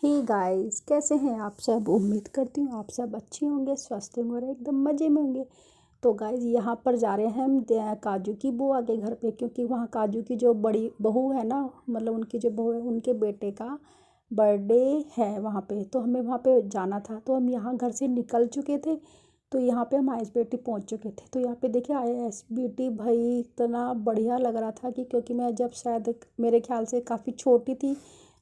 Hey guys, कैसे हैं आप सब। उम्मीद करती हूँ आप सब अच्छे होंगे, स्वस्थ होंगे और एकदम मज़े में होंगे। तो गाइस यहाँ पर जा रहे हैं हम काजू की बुआ के घर पे, क्योंकि वहाँ काजू की जो बड़ी बहू है ना, मतलब उनकी जो बहू है उनके बेटे का बर्थडे है वहाँ पे। तो हमें वहाँ पे जाना था, तो हम यहाँ घर से निकल चुके थे। तो यहाँ पे हम ISBT पहुँच चुके थे। तो यहाँ पे देखिए ISBT भाई इतना बढ़िया लग रहा था कि क्योंकि मैं जब शायद मेरे ख्याल से काफ़ी छोटी थी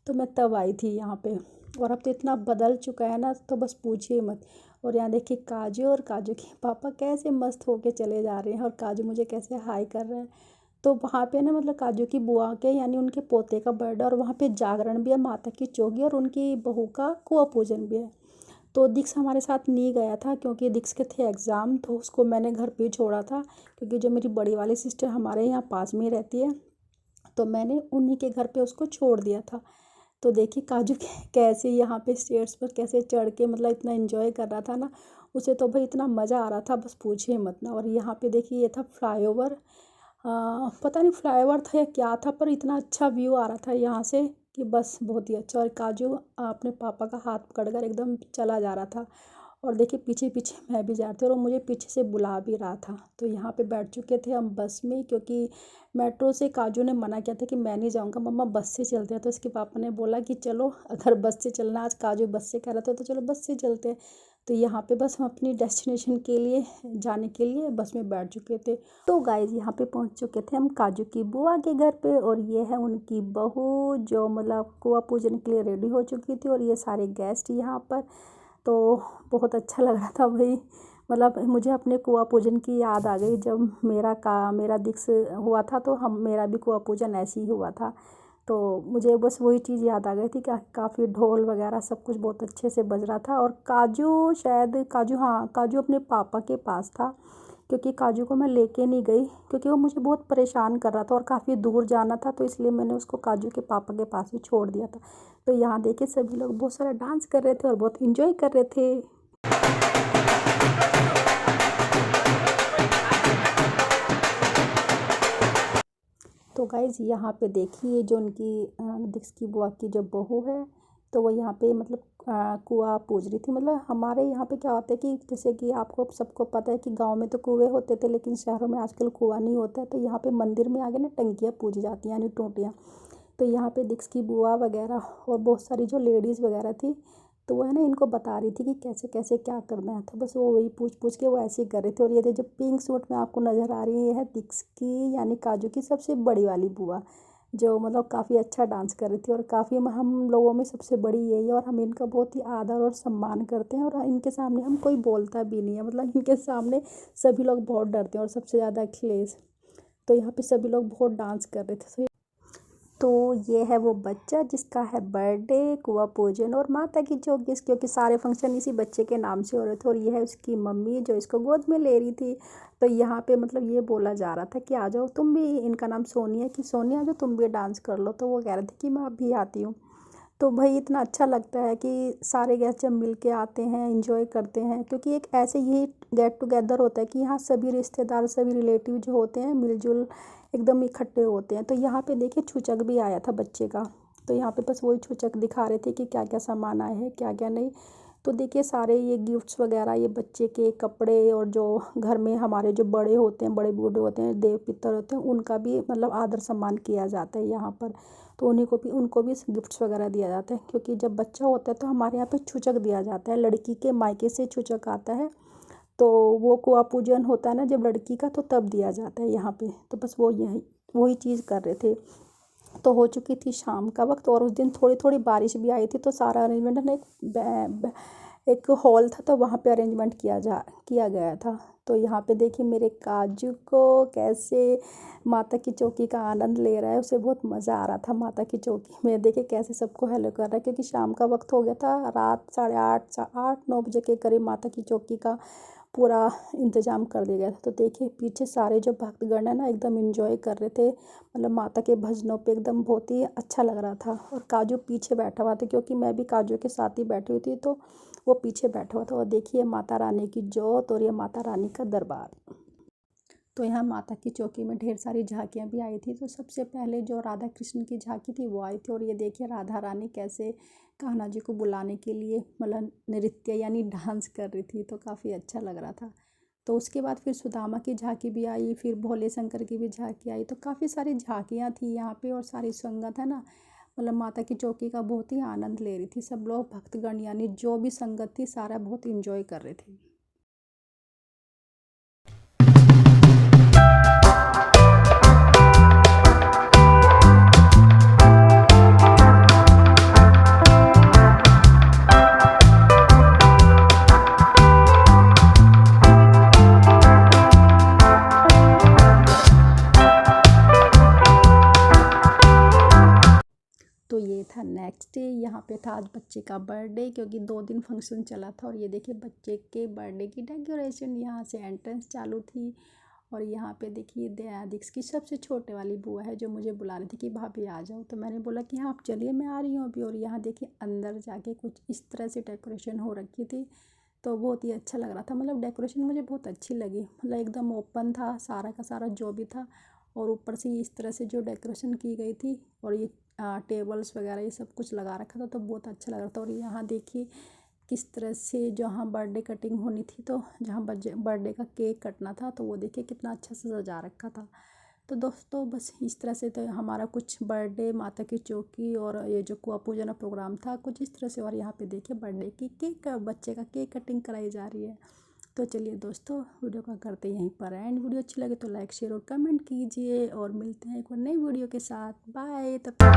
तो मैं तब आई थी यहाँ पे। और अब तो इतना बदल चुका है ना, तो बस पूछिए मत। और यहाँ देखिए काजू और काजू के पापा कैसे मस्त होके चले जा रहे हैं और काजू मुझे कैसे हाई कर रहे हैं। तो वहाँ पे ना मतलब काजू की बुआ के यानी उनके पोते का बर्थडे, और वहाँ पे जागरण भी है, माता की चौकी और उनकी बहू का कुआं पूजन भी है। तो दिक्स हमारे साथ नहीं गया था क्योंकि दिक्स के थे एग्ज़ाम, तो उसको मैंने घर पे ही छोड़ा था। क्योंकि जो मेरी बड़ी वाली सिस्टर हमारे यहाँ पास में ही रहती है, तो मैंने उन्हीं के घर पे उसको छोड़ दिया था। तो देखिए काजू कैसे यहाँ पे स्टेयर्स पर कैसे चढ़ के मतलब इतना एंजॉय कर रहा था ना। उसे तो भाई इतना मज़ा आ रहा था, बस पूछिए मत ना। और यहाँ पे देखिए ये था फ्लाईओवर। पता नहीं फ्लाईओवर था या क्या था, पर इतना अच्छा व्यू आ रहा था यहाँ से कि बस बहुत ही अच्छा। और काजू अपने पापा का हाथ पकड़कर एकदम चला जा रहा था। और देखिए पीछे पीछे मैं भी जा रही थी और मुझे पीछे से बुला भी रहा था। तो यहाँ पे बैठ चुके थे हम बस में, क्योंकि मेट्रो से काजू ने मना किया था कि मैं नहीं जाऊँगा मम्मा, बस से चलते हैं। तो इसके पापा ने बोला कि चलो अगर बस से चलना, आज काजू बस से कह रहा था तो चलो बस से चलते हैं। तो यहाँ पे बस हम अपनी डेस्टिनेशन के लिए जाने के लिए बस में बैठ चुके थे। तो गाइज यहाँ पे पहुँच चुके थे हम काजू की बुआ के घर पे, और ये है उनकी बहू जो मतलब कुआं पूजन के लिए रेडी हो चुकी थी, और ये सारे गेस्ट यहाँ पर। तो बहुत अच्छा लग रहा था भाई। मतलब मुझे अपने कुआं पूजन की याद आ गई, जब मेरा दिक्स हुआ था तो हम मेरा भी कुआं पूजन ऐसे ही हुआ था। तो मुझे बस वही चीज़ याद आ गई थी कि काफ़ी ढोल वगैरह सब कुछ बहुत अच्छे से बज रहा था। और काजू अपने पापा के पास था, क्योंकि काजू को मैं लेके नहीं गई क्योंकि वो मुझे बहुत परेशान कर रहा था और काफ़ी दूर जाना था, तो इसलिए मैंने उसको काजू के पापा के पास ही छोड़ दिया था। तो यहाँ देखिए सभी लोग बहुत सारा डांस कर रहे थे और बहुत इंजॉय कर रहे थे। तो गाइज़ यहाँ पे देखिए जो उनकी दिक्स की बुआ की जो बहू है, तो वो यहाँ पे मतलब कुआं पूज रही थी। मतलब हमारे यहाँ पे क्या होता है कि जैसे कि आपको सबको पता है कि गांव में तो कुएं होते थे, लेकिन शहरों में आजकल कुआं नहीं होता है। तो यहाँ पे मंदिर में आगे ना टंकियाँ पूजी जाती हैं, यानी टोंटियाँ। तो यहाँ पे दिक्स की बुआ वगैरह और बहुत सारी जो लेडीज़ वगैरह थी, तो वो है ना इनको बता रही थी कि कैसे कैसे क्या करना है। तो बस वो वही पूछ पूछ के वो ऐसे ही कर रहे थे। और ये जो पिंक सूट में आपको नज़र आ रही है, ये है दिक्स की यानी काजू की सबसे बड़ी वाली बुआ, जो मतलब काफ़ी अच्छा डांस कर रही थी। और काफ़ी हम लोगों में सबसे बड़ी यही है, और हम इनका बहुत ही आदर और सम्मान करते हैं। और इनके सामने हम कोई बोलता भी नहीं है, मतलब इनके सामने सभी लोग बहुत डरते हैं, और सबसे ज़्यादा अखिलेश। तो यहाँ पे सभी लोग बहुत डांस कर रहे थे। तो ये है वो बच्चा जिसका है बर्थडे, कुआं पूजन और माता की चौकी, क्योंकि सारे फंक्शन इसी बच्चे के नाम से हो रहे थे। और ये है उसकी मम्मी जो इसको गोद में ले रही थी। तो यहाँ पे मतलब ये बोला जा रहा था कि आ जाओ तुम भी, इनका नाम सोनिया, कि सोनिया आ जाओ तुम भी डांस कर लो। तो वो कह रहे थे कि मैं अभी आती हूँ। तो भाई इतना अच्छा लगता है कि सारे गेस्ट जब मिल के आते हैं, इंजॉय करते हैं, क्योंकि एक ऐसे यही गेट टुगेदर होता है कि यहाँ सभी रिश्तेदार सभी रिलेटिव जो होते हैं मिलजुल एकदम इकट्ठे होते हैं। तो यहाँ पे देखिए छूचक भी आया था बच्चे का। तो यहाँ पे बस वही छूचक दिखा रहे थे कि क्या क्या सामान आए हैं क्या क्या नहीं। तो देखिए सारे ये गिफ्ट्स वगैरह, ये बच्चे के कपड़े, और जो घर में हमारे जो बड़े होते हैं, बड़े बूढ़े होते हैं, देव पितर होते हैं, उनका भी मतलब आदर सम्मान किया जाता है यहाँ पर। तो उनको भी गिफ्ट्स वगैरह दिया जाता है, क्योंकि जब बच्चा होता है तो हमारे यहाँ पे छूचक दिया जाता है, लड़की के मायके से छूचक आता है। तो वो कुआं पूजन होता है ना जब लड़की का, तो तब दिया जाता है यहाँ पे। तो बस वो यही वही चीज़ कर रहे थे। तो हो चुकी थी शाम का वक्त, और उस दिन थोड़ी थोड़ी बारिश भी आई थी। तो सारा अरेंजमेंट ना एक हॉल था, तो वहाँ पे अरेंजमेंट किया गया था। तो यहाँ पे देखिए मेरे काजू को कैसे माता की चौकी का आनंद ले रहा है, उसे बहुत मज़ा आ रहा था माता की चौकी में। देखिए कैसे सबको हेलो कर रहा है, क्योंकि शाम का वक्त हो गया था, रात 8:30 9 बजे के करीब माता की चौकी का पूरा इंतज़ाम कर दिया गया था। तो देखिए पीछे सारे जो भक्तगण है ना एकदम एंजॉय कर रहे थे, मतलब माता के भजनों पे एकदम बहुत ही अच्छा लग रहा था। और काजू पीछे बैठा हुआ था, क्योंकि मैं भी काजू के साथ ही बैठी हुई थी, तो वो पीछे बैठा हुआ था। और देखिए माता रानी की जोत और ये माता रानी का दरबार। तो यहाँ माता की चौकी में ढेर सारी झांकियाँ भी आई थी। तो सबसे पहले जो राधा कृष्ण की झांकी थी वो आई थी, और ये देखिए राधा रानी कैसे कान्हा जी को बुलाने के लिए मतलब नृत्य यानी डांस कर रही थी, तो काफ़ी अच्छा लग रहा था। तो उसके बाद फिर सुदामा की झांकी भी आई, फिर भोले शंकर की भी झांकी आई। तो काफ़ी सारी झांकियाँ थी यहाँ पे, और सारी संगत है ना मतलब माता की चौकी का बहुत ही आनंद ले रही थी। सब लोग भक्तगण यानी जो भी संगत थी सारा बहुत इंजॉय कर रहे थे। तो ये था नेक्स्ट डे। यहाँ पे था आज बच्चे का बर्थडे, क्योंकि 2 दिन फंक्शन चला था। और ये देखिए बच्चे के बर्थडे की डेकोरेशन, यहाँ से एंट्रेंस चालू थी। और यहाँ पे देखिए दीक्ष की सबसे छोटे वाली बुआ है जो मुझे बुला रही थी कि भाभी आ जाओ। तो मैंने बोला कि हाँ आप चलिए मैं आ रही हूँ अभी। और यहाँ देखिए अंदर जाके कुछ इस तरह से डेकोरेशन हो रखी थी, तो बहुत ही अच्छा लग रहा था। मतलब डेकोरेशन मुझे बहुत अच्छी लगी, मतलब एकदम ओपन था सारा का सारा जो भी था। और ऊपर से इस तरह से जो डेकोरेशन की गई थी, और ये टेबल्स वगैरह ये सब कुछ लगा रखा था, तो बहुत अच्छा लग रहा था। और यहाँ देखिए किस तरह से जहाँ बर्थडे कटिंग होनी थी, तो जहाँ बर्थडे का केक कटना था, तो वो देखिए कितना अच्छा से सजा रखा था। तो दोस्तों बस इस तरह से तो हमारा कुछ बर्थडे माता की चौकी और ये जो कुआं पूजना प्रोग्राम था कुछ इस तरह से। और यहाँ पे देखिए बर्थडे की केक का बच्चे का केक कटिंग कराई जा रही है। तो चलिए दोस्तों वीडियो का करते हैं यहीं पर एंड। वीडियो अच्छी लगे तो लाइक शेयर और कमेंट कीजिए, और मिलते हैं एक और नई वीडियो के साथ। बाय तब तक।